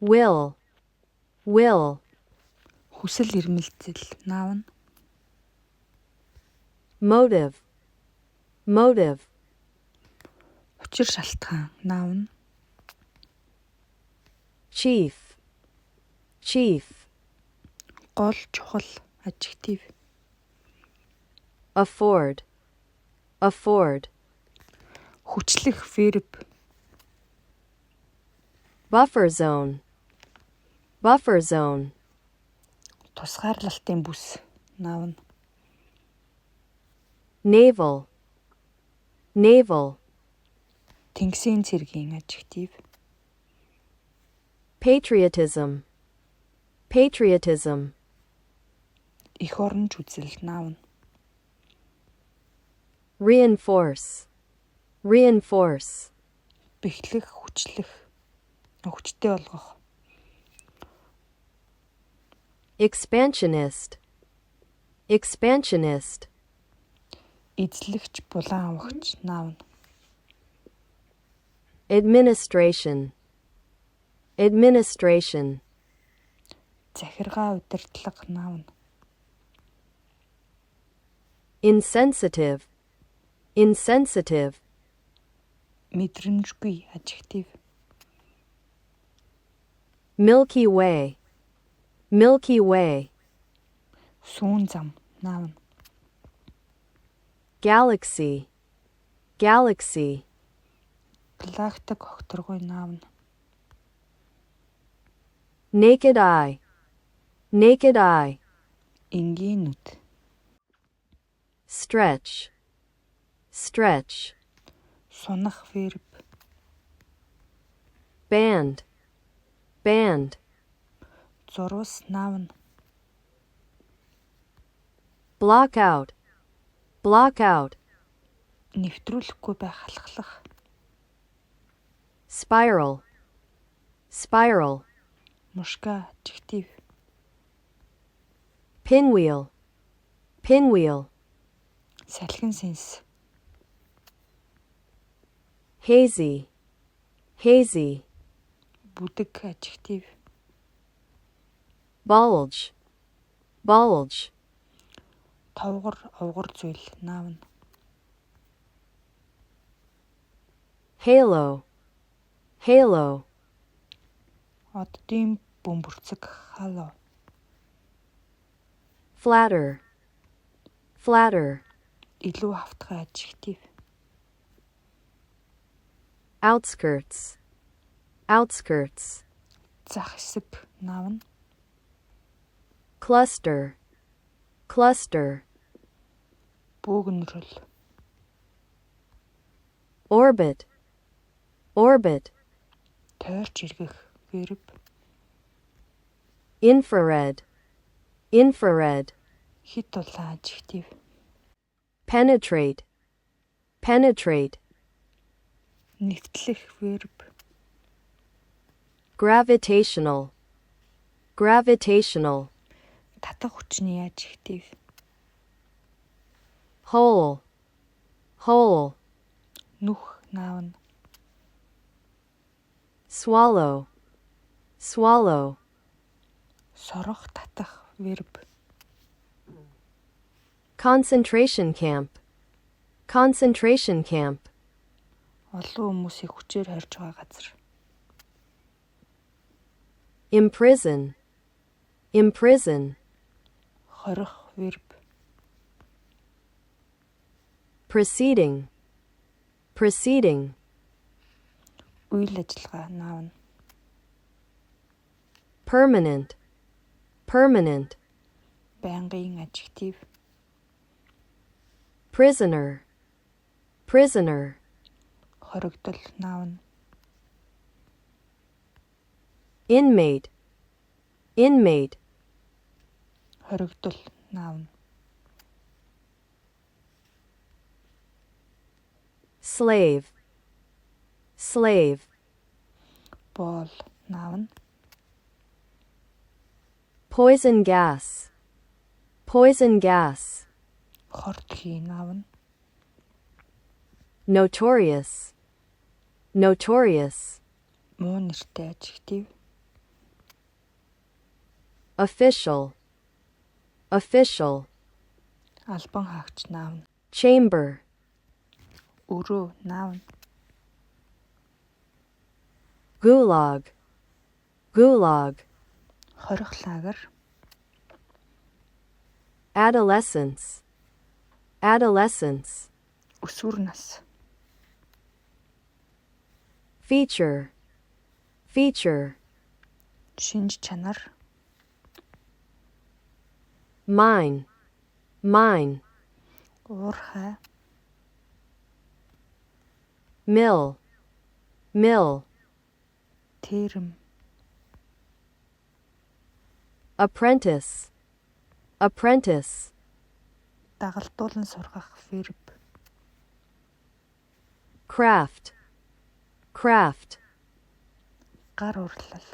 will, will, хүсэл эрмэлзэл наав нь motive, motive, учир шалтгаан наав нь chief, chief, гол чухал adjective afford, afford, хүчлэх verb buffer zone, buffer zone, тусгаарлалтын бүс наав нь naval, naval, тэнгисийн цэргийн adjective patriotism, patriotism, эх оронч үзэл наав нь reinforce, reinforce, бэхлэх хүчлэх хүчтэй болгох expansionist, expansionist, эзлэгч булан авахч наав нь administration, administration, захиргаа удирдлага наав нь insensitive, insensitive, мэдрэмжгүй adjective milky way, milky way, сүүн зам наав нь galaxy, galaxy, галактик огторгой наав нь naked eye, naked eye, энгийн нүд stretch, stretch, сунах verb band, band, зурвас наав нь block out, block out, нэвтрүүлэхгүй байх халахлах spiral, spiral, мушка adjective pinwheel, pinwheel, салхин сэнс hazy, hazy, бүдэг adjective bulge, bulge, товгор овгор зүйл наав нь halo, halo, оддын бөмбөрцөг хало flatter, flatter, илүү хавтгай adjective outskirts, outskirts, зах хэсэг наав нь cluster, cluster, бөөгнөрөл orbit, orbit, тойрч эргэх verb infrared, infrared, хит улаан adjective penetrate, penetrate, нэвтлэх verb gravitational, gravitational, татах хүчний adjective whole, whole, нүх наав нь swallow, swallow, сорох татах verb concentration camp, concentration camp, олон хүмүүсийг хүчээр хорж байгаа газар imprison, imprison, хорих verb proceeding, proceeding, үйл ажиллагаа наав нь permanent, permanent, байнгын adjective prisoner, prisoner, хоригдол наав нь inmate, inmate, хоригдол наав нь slave, slave, боол наав нь poison gas, poison gas, хортхий наав нь notorious, notorious, муу нэртэй adjective official, official, албан хаагч noun, chamber, өрөө noun, gulag, gulag, хорих лагер, adolescence, adolescence, өсвөр нас, feature, feature, шинж чанар, mine, mine, уурхай, mill, mill, тэрэм, apprentice, apprentice, дагалдуулан сургах verb, craft, craft, гар урлал,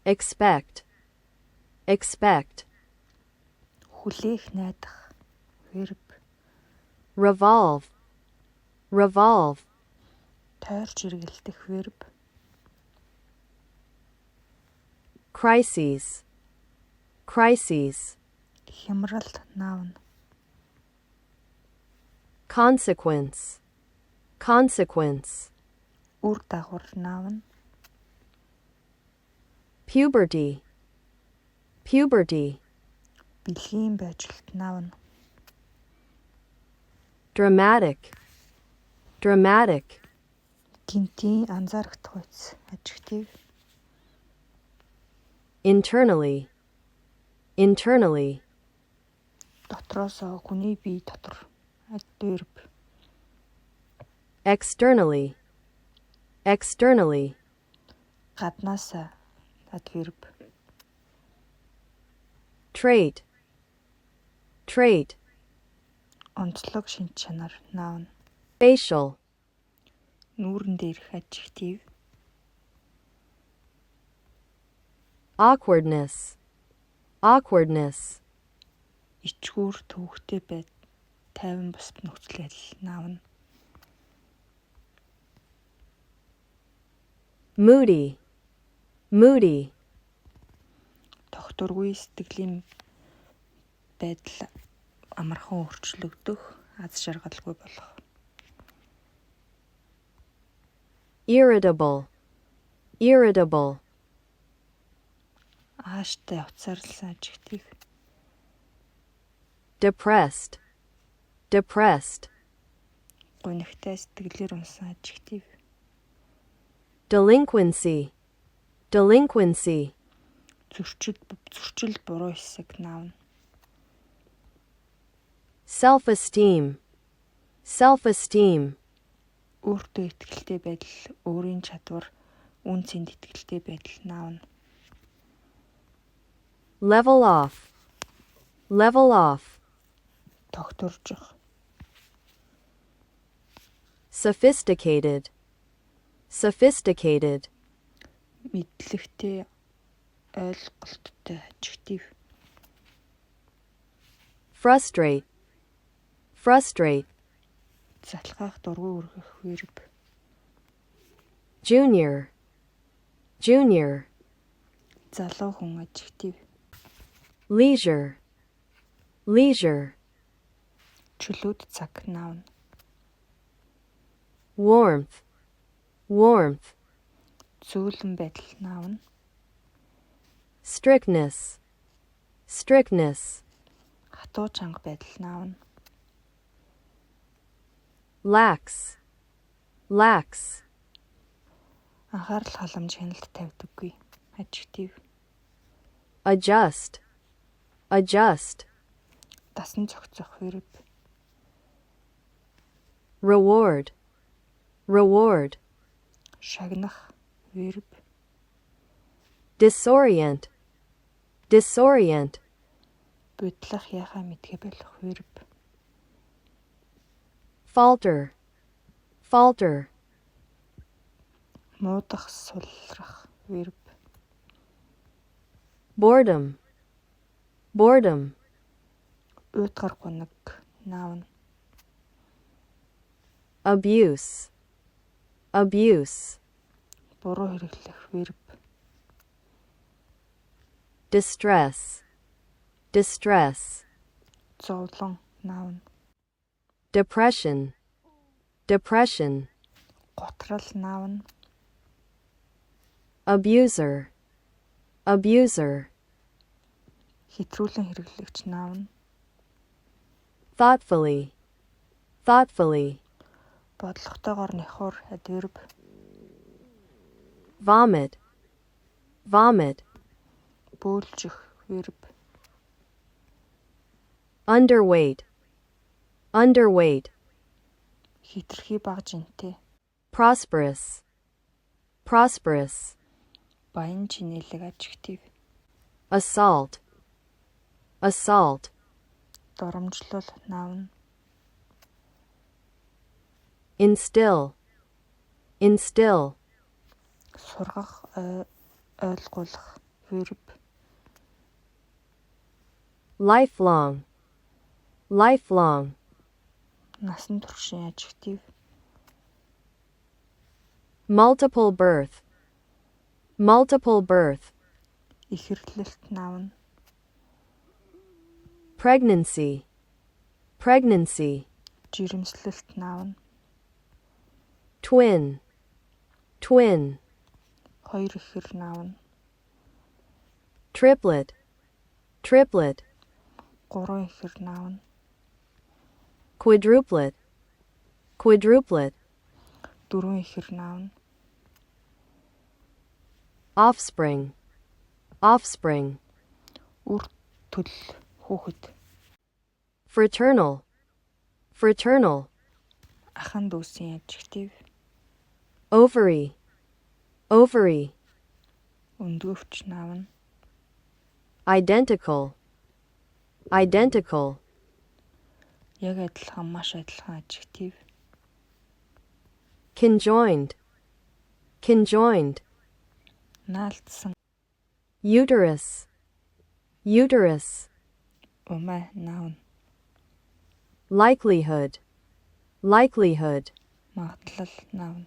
expect, expect, хүлээх найдах verb, revolve, revolve, тойрч эргэлдэх verb, crises, crises, хямрал noun, consequence, consequence, үр дагавар noun, puberty, puberty, бэлгийн байжилт noun, dramatic, dramatic, гинтийн анзаарах үйс adjective, internally, internally, дотроосоо хүний бие дотор verb, externally, externally, гаднаасаа adverb, trait, trait, онцлог шинж чанар noun, facial, нүүрэн дээрх adjective, awkwardness, awkwardness, ичгүүр төвөгтэй байд тайван бусд нөхцөл байдал noun, moody, moody, тогтворгүй сэтгэлийн байдал амархан өөрчлөгдөх, аз жаргалгүй болох, irritable, irritable, ааштай уцаарласан adjective, depressed, depressed, гунигтай сэтгэлээр унсан adjective, delinquency, delinquency, зөрчил буруу хэсэг noun, self-esteem, self-esteem, өөртөө итгэлтэй байдал, өөрийн чадвар, үн цэнд итгэлтэй байдал noun, level off, level off, тогтворжих, sophisticated, sophisticated, мэдлэгтэй, ойлголттой adjective, frustrate, frustrate, залхаах дургүй үргэх verb, junior, junior, залуу хүн adjective, leisure, leisure, чөлөөт цаг noun, warmth, warmth, зөөлөн байдал noun, strictness, strictness, хатуу чанга байдал noun, lax, lax, анхаарал халамж хяналт тавьдаггүй adjective, adjust, adjust, дасан зохицох verb, reward, reward, шагнах verb, disorient, disorient, будлах яхаа мэдгэ болох verb, falter, falter, муудах сулрах verb, boredom, boredom, уйтгар гунаг noun, abuse, abuse, буруу хэрэглэх verb, distress, distress, зовлон, noun. depression, depression, Готрал, noun. abuser, abuser, Хэтрүүлэн хэрэглэгч, noun. thoughtfully, thoughtfully, Бодлоготойгоор нихур, adverb. vomit, vomit, Бөөлжих, verb. underweight, underweight, Хитрхи бага жинтэй. prosperous, prosperous, Баян чинэлэг, adjective. assault, assault, Доромжлол, noun. instill, instill, Сургах, ойлгуулах, verb. lifelong, lifelong, Насан туршийн, adjective. multiple birth, multiple birth, Ихэрлэлт, noun. pregnancy, pregnancy, Жирэмслэлт, noun. twin, twin, Хоёр ихэр, noun. triplet, triplet, Гурван ихэр, noun. quadruplet, quadruplet, Дөрвөн ихэр, noun. offspring, offspring, Үр төл, хүүхэд. fraternal, fraternal, Ахан дүүсийн, adjective. ovary, ovary, Өндгөвч, noun. identical, identical, Яг адилхан, маш адилхан, adjective. conjoined, conjoined, Наалтсан, uterus, uterus, умаа, noun. likelihood, likelihood, Магадлал, noun.